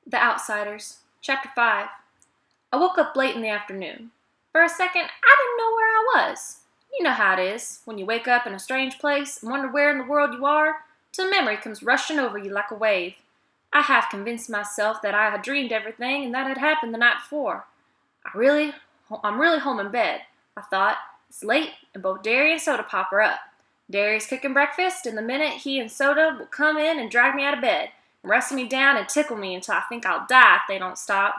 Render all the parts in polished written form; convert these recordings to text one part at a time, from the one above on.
The Outsiders, Chapter 5. I woke up late in the afternoon. For a second, I didn't know where I was. You know how it is, when you wake up in a strange place and wonder where in the world you are, till memory comes rushing over you like a wave. I half convinced myself that I had dreamed everything and that had happened the night before. I'm really home in bed, I thought. It's late, and both Derry and Soda Pop are up. Derry's cooking breakfast, and the minute he and Soda will come in and drag me out of bed, and wrestle me down and tickle me until I think I'll die if they don't stop.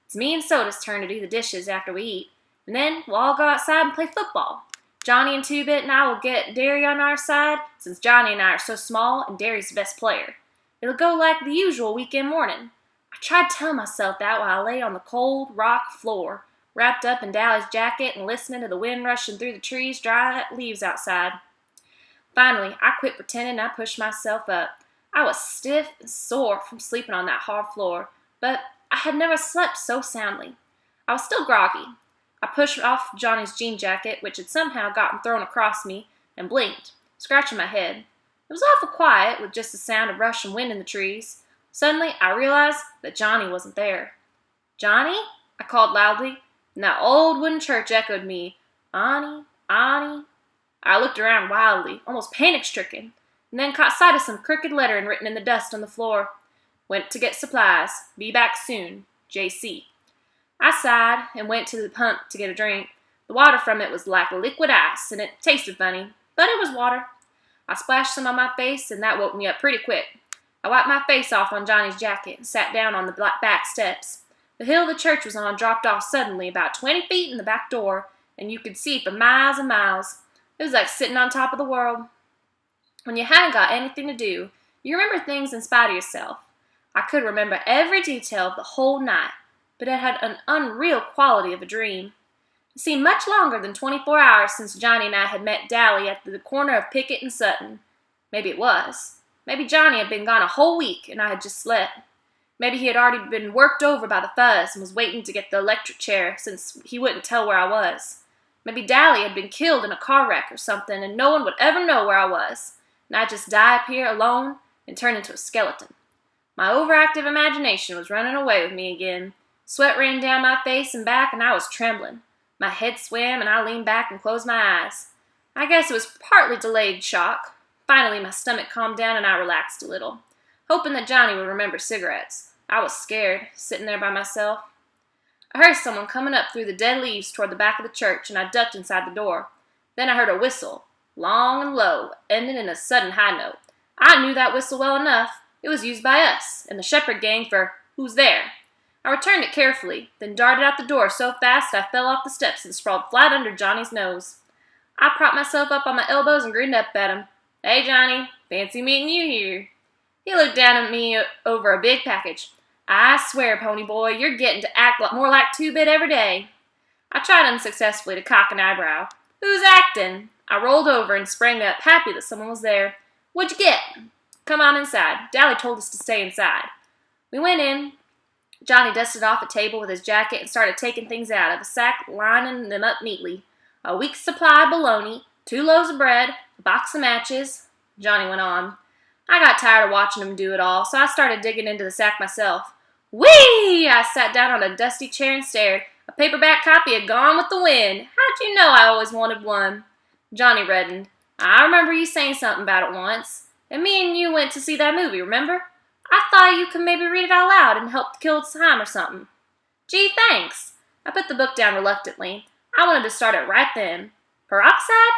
It's me and Soda's turn to do the dishes after we eat, and then we'll all go outside and play football. Johnny and Two-Bit and I will get Derry on our side, since Johnny and I are so small and Derry's the best player. It'll go like the usual weekend morning. I tried telling myself that while I lay on the cold rock floor, wrapped up in Dally's jacket and listening to the wind rushing through the trees, dry leaves outside. Finally, I quit pretending and I pushed myself up. I was stiff and sore from sleeping on that hard floor, but I had never slept so soundly. I was still groggy. I pushed off Johnny's jean jacket, which had somehow gotten thrown across me, and blinked, scratching my head. It was awful quiet, with just the sound of rushing wind in the trees. Suddenly, I realized that Johnny wasn't there. "Johnny?" I called loudly, and that old wooden church echoed me, "Annie, Annie." I looked around wildly, almost panic-stricken, and then caught sight of some crooked lettering written in the dust on the floor. "Went to get supplies. Be back soon. J.C." I sighed and went to the pump to get a drink. The water from it was like liquid ice, and it tasted funny, but it was water. I splashed some on my face, and that woke me up pretty quick. I wiped my face off on Johnny's jacket and sat down on the back steps. The hill the church was on dropped off suddenly about 20 feet in the back door, and you could see for miles and miles. It was like sitting on top of the world. When you hadn't got anything to do, you remember things in spite of yourself. I could remember every detail of the whole night, but it had an unreal quality of a dream. It seemed much longer than 24 hours since Johnny and I had met Dally at the corner of Pickett and Sutton. Maybe it was. Maybe Johnny had been gone a whole week and I had just slept. Maybe he had already been worked over by the fuzz and was waiting to get the electric chair since he wouldn't tell where I was. Maybe Dally had been killed in a car wreck or something and no one would ever know where I was, and I'd just die up here alone and turn into a skeleton. My overactive imagination was running away with me again. Sweat ran down my face and back, and I was trembling. My head swam, and I leaned back and closed my eyes. I guess it was partly delayed shock. Finally, my stomach calmed down, and I relaxed a little, hoping that Johnny would remember cigarettes. I was scared, sitting there by myself. I heard someone coming up through the dead leaves toward the back of the church, and I ducked inside the door. Then I heard a whistle, long and low, ending in a sudden high note. I knew that whistle well enough. It was used by us, and the Shepherd gang, for "Who's there?" I returned it carefully, then darted out the door so fast I fell off the steps and sprawled flat under Johnny's nose. I propped myself up on my elbows and grinned up at him. "Hey, Johnny, fancy meeting you here." He looked down at me over a big package. "I swear, pony boy, you're getting to act more like Two-Bit every day." I tried unsuccessfully to cock an eyebrow. "Who's acting?" I rolled over and sprang up, happy that someone was there. "What'd you get?" "Come on inside. Dally told us to stay inside." We went in. Johnny dusted off a table with his jacket and started taking things out of a sack, lining them up neatly. "A week's supply of bologna, 2 loaves of bread, a box of matches," Johnny went on. I got tired of watching him do it all, so I started digging into the sack myself. Whee! I sat down on a dusty chair and stared. A paperback copy of Gone with the Wind. How'd you know I always wanted one? Johnny reddened. "I remember you saying something about it once. And me and you went to see that movie, remember? I thought you could maybe read it out loud and help kill time or something." "Gee, thanks." I put the book down reluctantly. I wanted to start it right then. Peroxide?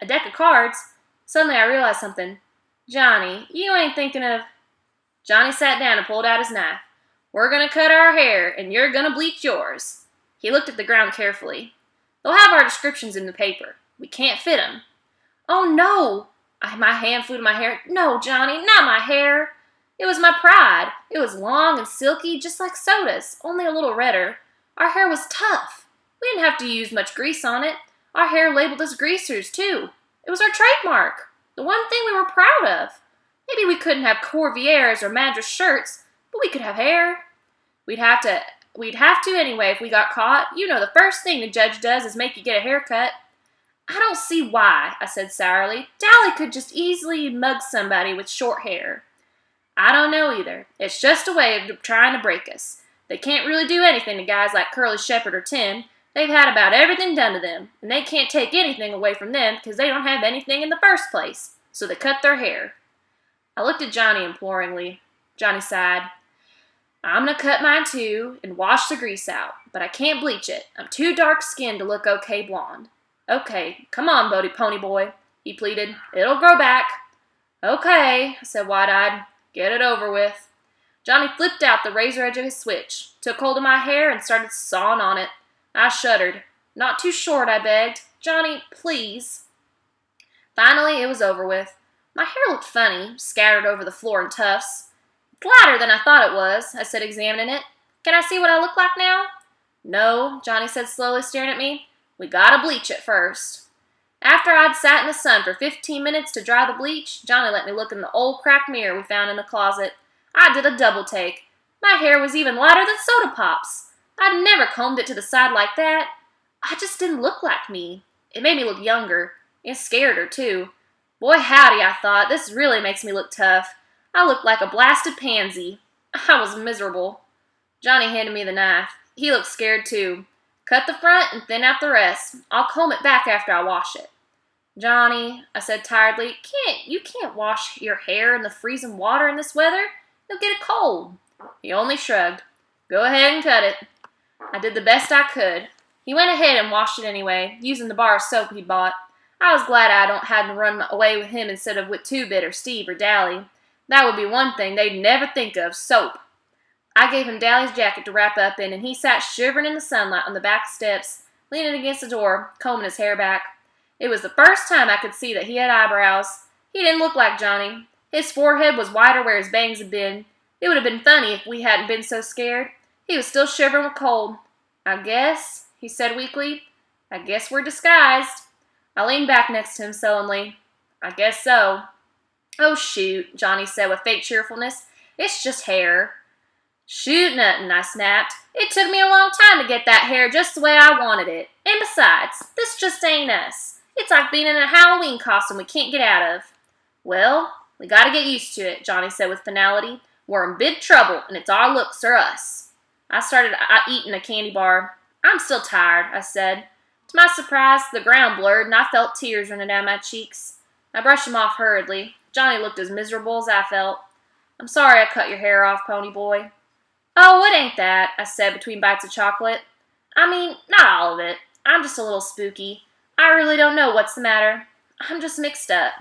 A deck of cards? Suddenly I realized something. "Johnny, you ain't thinking of—" Johnny sat down and pulled out his knife. "We're going to cut our hair, and you're going to bleach yours." He looked at the ground carefully. "They'll have our descriptions in the paper. We can't fit 'em." "Oh, no!" My hand flew to my hair. "No, Johnny, not my hair." It was my pride. It was long and silky, just like Soda's, only a little redder. Our hair was tough. We didn't have to use much grease on it. Our hair labeled us greasers, too. It was our trademark, the one thing we were proud of. Maybe we couldn't have Corvairs or Madras shirts, but we could have hair. We'd have to anyway if we got caught. You know the first thing the judge does is make you get a haircut. "I don't see why," I said sourly. "Dally could just easily mug somebody with short hair." I don't know either. It's just a way of trying to break us. They can't really do anything to guys like Curly Shepherd or Tim. They've had about everything done to them, and they can't take anything away from them because they don't have anything in the first place. So they cut their hair. I looked at Johnny imploringly. Johnny sighed. I'm going to cut mine too and wash the grease out, but I can't bleach it. I'm too dark-skinned to look okay blonde. Okay, come on, Pony Boy, he pleaded. It'll grow back. Okay, I said wide-eyed. Get it over with. Johnny flipped out the razor edge of his switch, took hold of my hair, and started sawing on it. I shuddered. Not too short, I begged. Johnny, please. Finally, it was over with. My hair looked funny, scattered over the floor in tufts. Flatter than I thought it was, I said, examining it. Can I see what I look like now? No, Johnny said slowly, staring at me. We gotta bleach it first. After I'd sat in the sun for 15 minutes to dry the bleach, Johnny let me look in the old cracked mirror we found in the closet. I did a double take. My hair was even lighter than soda pops. I'd never combed it to the side like that. I just didn't look like me. It made me look younger, and scared her too. Boy howdy, I thought, this really makes me look tough. I looked like a blasted pansy. I was miserable. Johnny handed me the knife. He looked scared too. Cut the front and thin out the rest. I'll comb it back after I wash it. Johnny, I said tiredly, you can't wash your hair in the freezing water in this weather. You'll get a cold. He only shrugged. Go ahead and cut it. I did the best I could. He went ahead and washed it anyway, using the bar of soap he bought. I was glad I hadn't run away with him instead of with Two-Bit or Steve or Dally. That would be one thing they'd never think of, soap. I gave him Dally's jacket to wrap up in, and he sat shivering in the sunlight on the back steps, leaning against the door, combing his hair back. It was the first time I could see that he had eyebrows. He didn't look like Johnny. His forehead was whiter where his bangs had been. It would have been funny if we hadn't been so scared. He was still shivering with cold. I guess, he said weakly, I guess we're disguised. I leaned back next to him sullenly. I guess so. Oh, shoot, Johnny said with fake cheerfulness. It's just hair. Shoot nothing, I snapped. It took me a long time to get that hair just the way I wanted it. And besides, this just ain't us. It's like being in a Halloween costume we can't get out of. Well, we gotta get used to it, Johnny said with finality. We're in big trouble, and it's our looks or us. I started eating a candy bar. I'm still tired, I said. To my surprise, the ground blurred, and I felt tears running down my cheeks. I brushed them off hurriedly. Johnny looked as miserable as I felt. I'm sorry I cut your hair off, Pony Boy. Oh, it ain't that, I said between bites of chocolate. I mean, not all of it. I'm just a little spooky. I really don't know what's the matter. I'm just mixed up.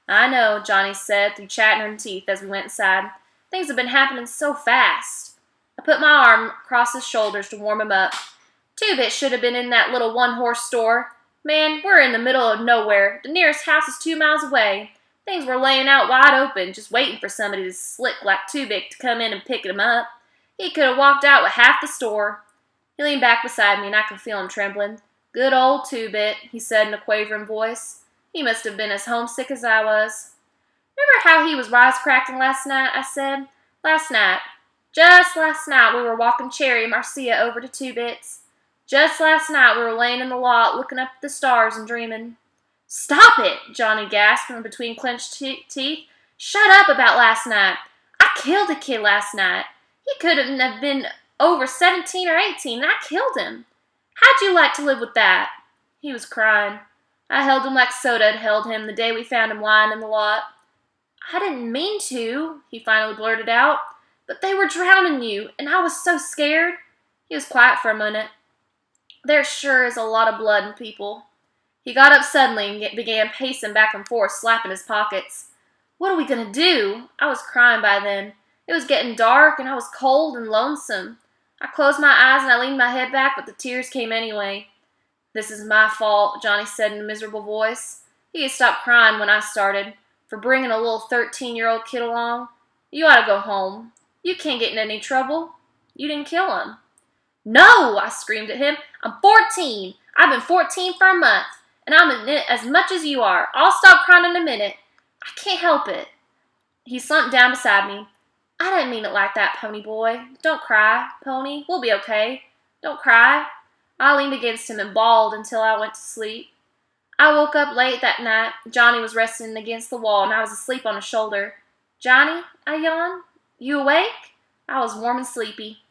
I know, Johnny said through chattering teeth as we went inside. Things have been happening so fast. I put my arm across his shoulders to warm him up. Two-Bit should have been in that little one-horse store. Man, we're in the middle of nowhere. The nearest house is 2 miles away. Things were laying out wide open, just waiting for somebody to slick like Two-Bit to come in and pick them up. He could have walked out with half the store. He leaned back beside me, and I could feel him trembling. Good old Two-Bit, he said in a quavering voice. He must have been as homesick as I was. Remember how he was wisecracking last night, I said. Last night. Just last night we were walking Cherry and Marcia over to Two-Bit's. Just last night we were laying in the lot looking up at the stars and dreaming. Stop it, Johnny gasped from between clenched teeth. Shut up about last night. I killed a kid last night. He couldn't have been over 17 or 18, and I killed him. How'd you like to live with that? He was crying. I held him like Soda had held him the day we found him lying in the lot. I didn't mean to, he finally blurted out, but they were drowning you, and I was so scared. He was quiet for a minute. There sure is a lot of blood in people. He got up suddenly and began pacing back and forth, slapping his pockets. What are we going to do? I was crying by then. It was getting dark, and I was cold and lonesome. I closed my eyes and I leaned my head back, but the tears came anyway. This is my fault, Johnny said in a miserable voice. He had stopped crying when I started, for bringing a little 13-year-old kid along. You ought to go home. You can't get in any trouble. You didn't kill him. No, I screamed at him. I'm 14. I've been 14 for a month, and I'm in it as much as you are. I'll stop crying in a minute. I can't help it. He slumped down beside me. I didn't mean it like that, Pony Boy. Don't cry, Pony. We'll be okay. Don't cry. I leaned against him and bawled until I went to sleep. I woke up late that night. Johnny was resting against the wall, and I was asleep on his shoulder. "Johnny," I yawned, "you awake?" I was warm and sleepy.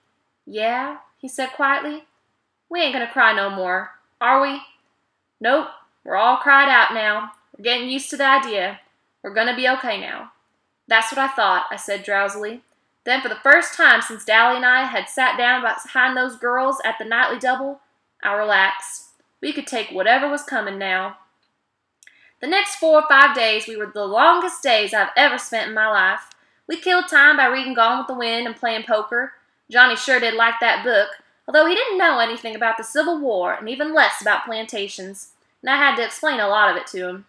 "Yeah," he said quietly. "We ain't gonna cry no more, are we?" "Nope, we're all cried out now. We're getting used to the idea. We're gonna be okay now." "That's what I thought," I said drowsily. Then, for the first time since Dally and I had sat down behind those girls at the nightly double, I relaxed. We could take whatever was coming now. The next 4 or 5 days were the longest days I've ever spent in my life. We killed time by reading Gone with the Wind and playing poker. Johnny sure did like that book, although he didn't know anything about the Civil War and even less about plantations, and I had to explain a lot of it to him.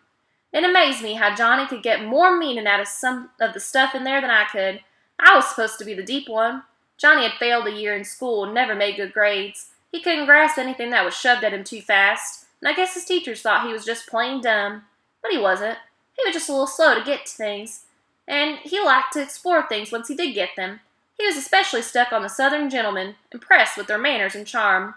It amazed me how Johnny could get more meaning out of some of the stuff in there than I could. I was supposed to be the deep one. Johnny had failed a year in school and never made good grades. He couldn't grasp anything that was shoved at him too fast, and I guess his teachers thought he was just plain dumb. But he wasn't. He was just a little slow to get to things, and he liked to explore things once he did get them. He was especially stuck on the Southern gentlemen, impressed with their manners and charm.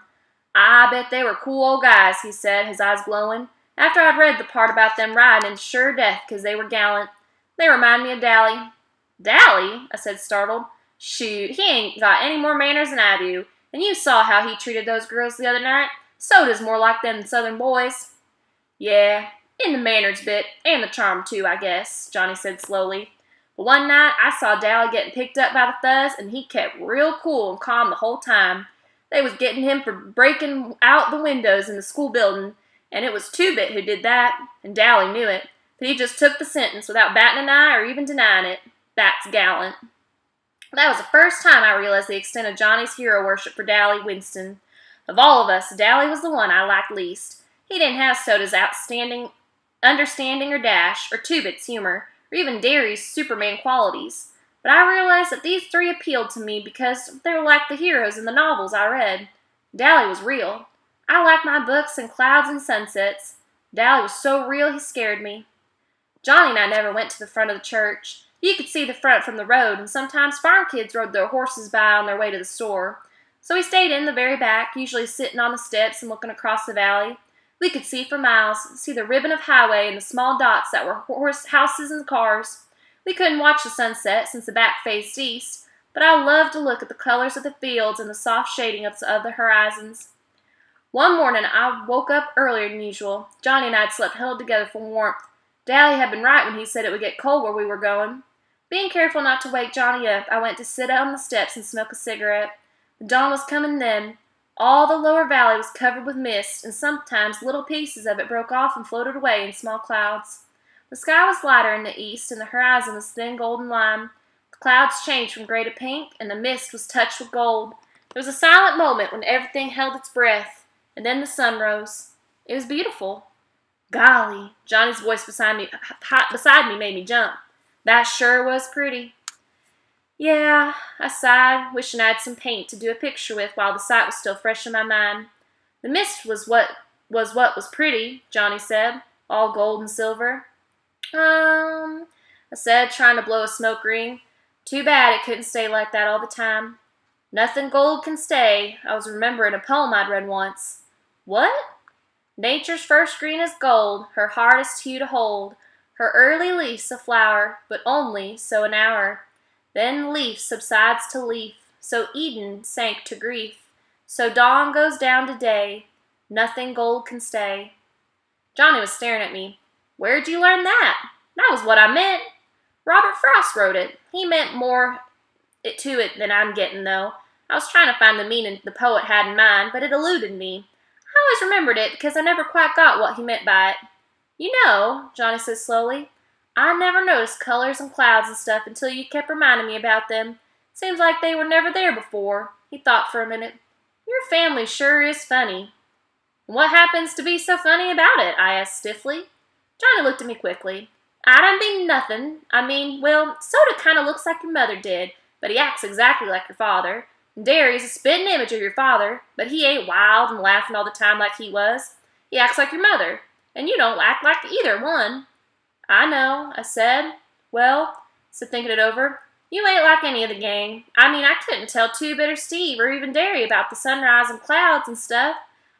"I bet they were cool old guys," he said, his eyes glowing, after I'd read the part about them riding into sure death 'cause they were gallant. "They remind me of Dally." "Dally?" I said, startled. "Shoot, he ain't got any more manners than I do, and you saw how he treated those girls the other night. Soda's more like them Southern boys." "Yeah, in the manners bit, and the charm too, I guess," Johnny said slowly. "But one night I saw Dally getting picked up by the fuzz, and he kept real cool and calm the whole time. They was getting him for breaking out the windows in the school building, and it was Two-Bit who did that, and Dally knew it, but he just took the sentence without batting an eye or even denying it. That's gallant." That was the first time I realized the extent of Johnny's hero worship for Dally Winston. Of all of us, Dally was the one I liked least. He didn't have Soda's outstanding understanding or dash, or Two-Bit's humor, or even Derry's Superman qualities. But I realized that these three appealed to me because they were like the heroes in the novels I read. Dally was real. I liked my books and clouds and sunsets. Dally was so real he scared me. Johnny and I never went to the front of the church. You could see the front from the road, and sometimes farm kids rode their horses by on their way to the store. So we stayed in the very back, usually sitting on the steps and looking across the valley. We could see for miles, see the ribbon of highway and the small dots that were houses and cars. We couldn't watch the sunset since the back faced east, but I loved to look at the colors of the fields and the soft shading of the horizons. One morning I woke up earlier than usual. Johnny and I had slept huddled together for warmth. Dally had been right when he said it would get cold where we were going. Being careful not to wake Johnny up, I went to sit on the steps and smoke a cigarette. The dawn was coming then. All the lower valley was covered with mist, and sometimes little pieces of it broke off and floated away in small clouds. The sky was lighter in the east, and the horizon was thin golden lime. The clouds changed from gray to pink, and the mist was touched with gold. There was a silent moment when everything held its breath, and then the sun rose. It was beautiful. "Golly," Johnny's voice beside me made me jump. "That sure was pretty." "Yeah," I sighed, wishing I had some paint to do a picture with while the sight was still fresh in my mind. "The mist was what was pretty," Johnny said, "all gold and silver." I said, trying to blow a smoke ring. "Too bad it couldn't stay like that all the time." "Nothing gold can stay." I was remembering a poem I'd read once. "What?" "Nature's first green is gold, her hardest hue to hold. Her early leaf's a flower, but only so an hour. Then leaf subsides to leaf, so Eden sank to grief. So dawn goes down to day, nothing gold can stay." Johnny was staring at me. "Where'd you learn that?" "That was what I meant." "Robert Frost wrote it. He meant more to it than I'm getting, though. I was trying to find the meaning the poet had in mind, but it eluded me. I always remembered it because I never quite got what he meant by it. You know," Johnny said slowly, "I never noticed colors and clouds and stuff until you kept reminding me about them. Seems like they were never there before." He thought for a minute. "Your family sure is funny." "What happens to be so funny about it?" I asked stiffly. Johnny looked at me quickly. "I don't mean nothing. I mean, well, Soda kind of looks like your mother did, but he acts exactly like your father. Derry's a spitting image of your father, but he ain't wild and laughing all the time like he was. He acts like your mother, and you don't act like either one." "I know," I said. "Well," said thinking it over, "you ain't like any of the gang. I mean, I couldn't tell Two-Bit or Steve or even Derry about the sunrise and clouds and stuff.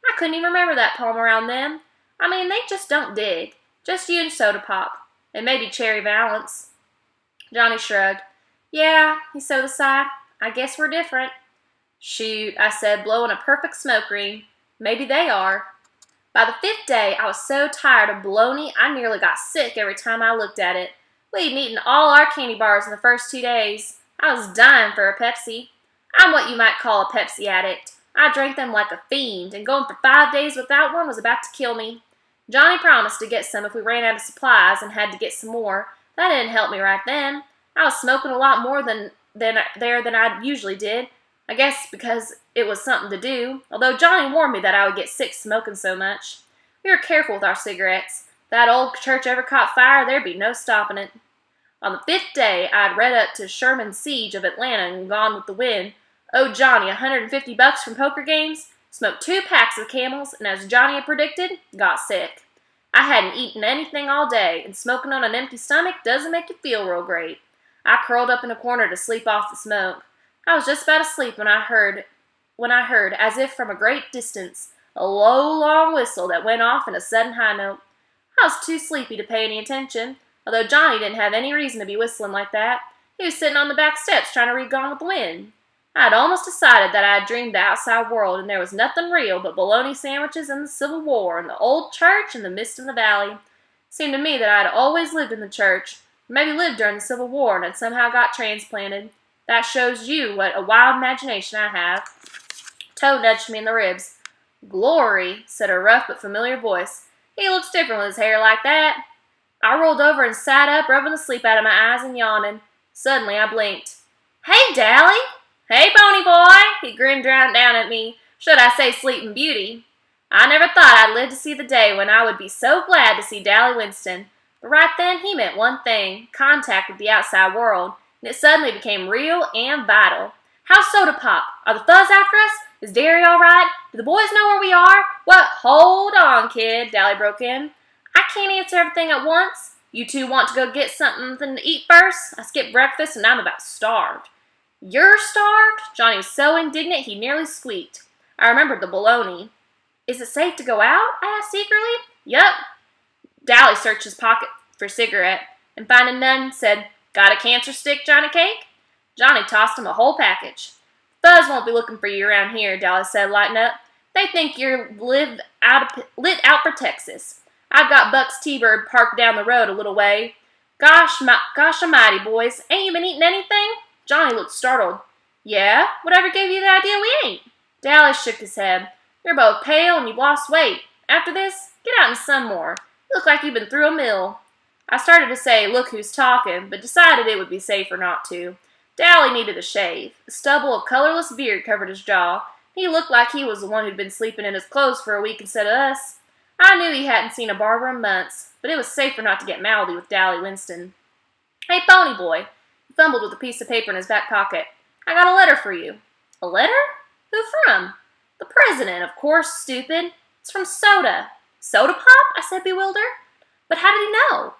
I couldn't even remember that poem around them. I mean, they just don't dig. Just you and Soda Pop. And maybe Cherry Valance." Johnny shrugged. Yeah, he said with a sigh. I guess we're different. Shoot, I said, blowing a perfect smoke ring. Maybe they are. By the 5th day, I was so tired of bologna, I nearly got sick every time I looked at it. We'd eaten all our candy bars in the first 2 days. I was dying for a Pepsi. I'm what you might call a Pepsi addict. I drank them like a fiend, and going for 5 days without one was about to kill me. Johnny promised to get some if we ran out of supplies and had to get some more. That didn't help me right then. I was smoking a lot more than I usually did. I guess because it was something to do, although Johnny warned me that I would get sick smoking so much. We were careful with our cigarettes. If that old church ever caught fire, there'd be no stopping it. On the 5th day, I'd read up to Sherman's siege of Atlanta and Gone with the Wind, owed Johnny $150 from poker games, smoked 2 packs of Camels, and as Johnny had predicted, got sick. I hadn't eaten anything all day, and smoking on an empty stomach doesn't make you feel real great. I curled up in a corner to sleep off the smoke. I was just about asleep when I heard, as if from a great distance, a low, long whistle that went off in a sudden high note. I was too sleepy to pay any attention, although Johnny didn't have any reason to be whistling like that. He was sitting on the back steps trying to read Gone with the Wind. I had almost decided that I had dreamed the outside world and there was nothing real but bologna sandwiches and the Civil War and the old church and the mist in the valley. It seemed to me that I had always lived in the church, or maybe lived during the Civil War and had somehow got transplanted. That shows you what a wild imagination I have. Toe nudged me in the ribs. Glory, said a rough but familiar voice. He looks different with his hair like that. I rolled over and sat up, rubbing the sleep out of my eyes and yawning. Suddenly I blinked. Hey, Dally! Hey, Pony Boy! He grinned down at me. Should I say Sleeping Beauty? I never thought I'd live to see the day when I would be so glad to see Dally Winston. But right then he meant one thing, contact with the outside world. And it suddenly became real and vital. How's Soda Pop? Are the Fuzz after us? Is Derry all right? Do the boys know where we are? What? Hold on, kid, Dally broke in. I can't answer everything at once. You two want to go get something to eat first? I skipped breakfast and I'm about starved. You're starved? Johnny was so indignant he nearly squeaked. I remembered the bologna. Is it safe to go out? I asked secretly. Yup. Dally searched his pocket for a cigarette and finding none said, Got a cancer stick, Johnny Cake? Johnny tossed him a whole package. Fuzz won't be looking for you around here, Dally said, lighting up. They think you're lit out for Texas. I've got Buck's T-Bird parked down the road a little way. Gosh almighty, boys, ain't you been eating anything? Johnny looked startled. Yeah? Whatever gave you the idea we ain't? Dally shook his head. You're both pale and you've lost weight. After this, get out in the sun more. You look like you've been through a mill. I started to say, look who's talking, but decided it would be safer not to. Dally needed a shave. A stubble of colorless beard covered his jaw. He looked like he was the one who'd been sleeping in his clothes for a week instead of us. I knew he hadn't seen a barber in months, but it was safer not to get mouthy with Dally Winston. Hey, Pony Boy. He fumbled with a piece of paper in his back pocket. I got a letter for you. A letter? Who from? The president, of course, stupid. It's from Soda. Soda Pop? I said, bewildered. But how did he know?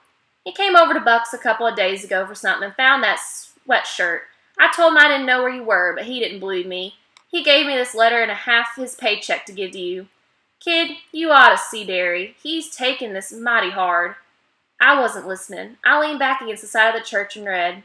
He came over to Buck's a couple of days ago for something and found that sweatshirt. I told him I didn't know where you were, but he didn't believe me. He gave me this letter and a half his paycheck to give to you. Kid, you ought to see Derry. He's taking this mighty hard. I wasn't listening. I leaned back against the side of the church and read.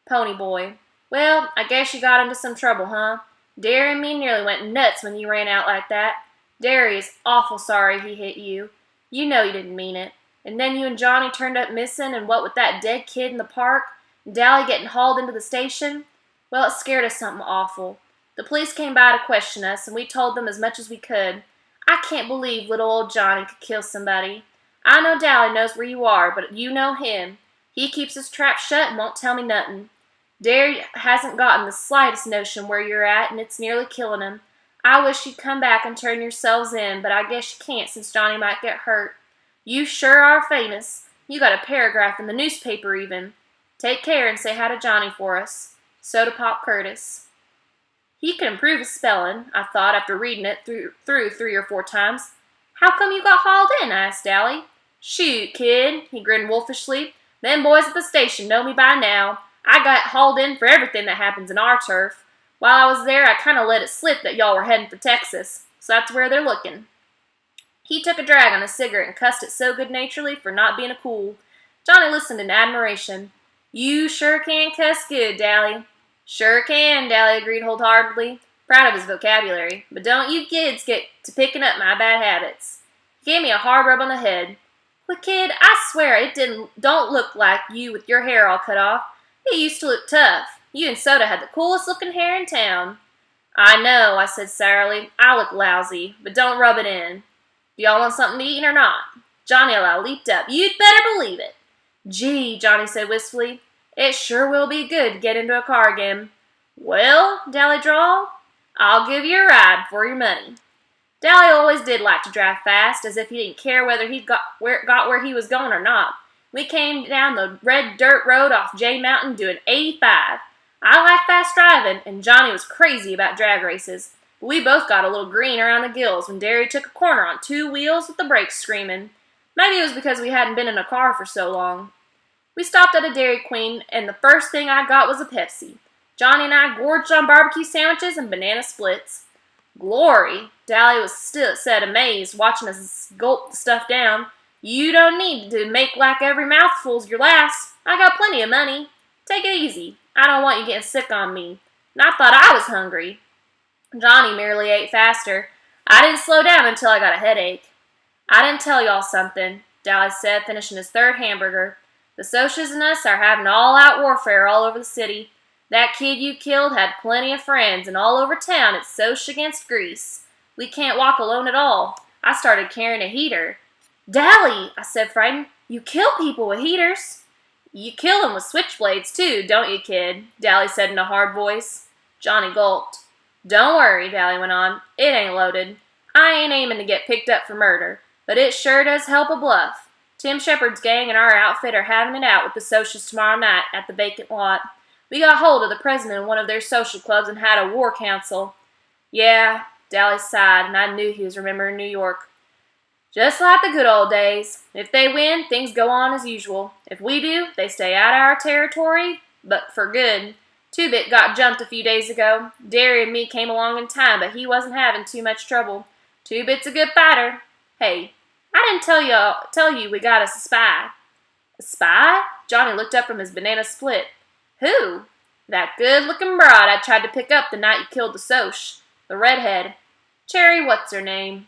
Pony Boy. Well, I guess you got into some trouble, huh? Derry and me nearly went nuts when you ran out like that. Derry is awful sorry he hit you. You know you didn't mean it. And then you and Johnny turned up missing, and what with that dead kid in the park, and Dally getting hauled into the station, well, it scared us something awful. The police came by to question us, and we told them as much as we could. I can't believe little old Johnny could kill somebody. I know Dally knows where you are, but you know him. He keeps his trap shut and won't tell me nothing. Derry hasn't gotten the slightest notion where you're at, and it's nearly killing him. I wish you'd come back and turn yourselves in, but I guess you can't since Johnny might get hurt. You sure are famous. You got a paragraph in the newspaper even. Take care and say hi to Johnny for us. Soda Pop Curtis. He could improve his spelling, I thought after reading it through 3 or 4 times. How come you got hauled in? I asked Dally. Shoot, kid, he grinned wolfishly. Them boys at the station know me by now. I got hauled in for everything that happens in our turf. While I was there, I kind of let it slip that y'all were heading for Texas, so that's where they're looking. He took a drag on his cigarette and cussed it so good-naturedly for not being a cool. Johnny listened in admiration. You sure can cuss good, Dally. Sure can, Dally agreed wholeheartedly, proud of his vocabulary. But don't you kids get to picking up my bad habits. He gave me a hard rub on the head. But kid, I swear it don't look like you with your hair all cut off. It used to look tough. You and Soda had the coolest looking hair in town. I know, I said sourly. I look lousy, but don't rub it in. Do y'all want something to eat or not? Johnny leaped up. You'd better believe it. Gee, Johnny said wistfully, it sure will be good to get into a car again. Well, Dally drawled, I'll give you a ride for your money. Dally always did like to drive fast, as if he didn't care whether he got where he was going or not. We came down the red dirt road off J Mountain doing 85. I like fast driving, and Johnny was crazy about drag races. But we both got a little green around the gills when Derry took a corner on two wheels with the brakes screaming. Maybe it was because we hadn't been in a car for so long. We stopped at a Dairy Queen, and the first thing I got was a Pepsi. Johnny and I gorged on barbecue sandwiches and banana splits. Glory! Dally was still said amazed, watching us gulp the stuff down. You don't need to make like every mouthful's your last. I got plenty of money. Take it easy. I don't want you getting sick on me. And I thought I was hungry. Johnny merely ate faster. I didn't slow down until I got a headache. I didn't tell y'all something, Dally said, finishing his third hamburger. The Socias and us are having all-out warfare all over the city. That kid you killed had plenty of friends, and all over town it's Soc against Grease. We can't walk alone at all. I started carrying a heater. Dally, I said frightened, you kill people with heaters. You kill them with switchblades too, don't you, kid? Dally said in a hard voice. Johnny gulped. Don't worry, Dally went on. It ain't loaded. I ain't aiming to get picked up for murder, but it sure does help a bluff. Tim Shepard's gang and our outfit are having it out with the Socias tomorrow night at the vacant lot. We got hold of the president of one of their social clubs and had a war council. Yeah, Dally sighed, and I knew he was remembering New York. Just like the good old days. If they win, things go on as usual. If we do, they stay out of our territory, but for good. Two-Bit got jumped a few days ago. Derry and me came along in time, but he wasn't having too much trouble. Two-Bit's a good fighter. Hey, I didn't tell you we got us a spy. A spy? Johnny looked up from his banana split. Who? That good-looking broad I tried to pick up the night you killed the Soc. The redhead. Cherry what's-her-name.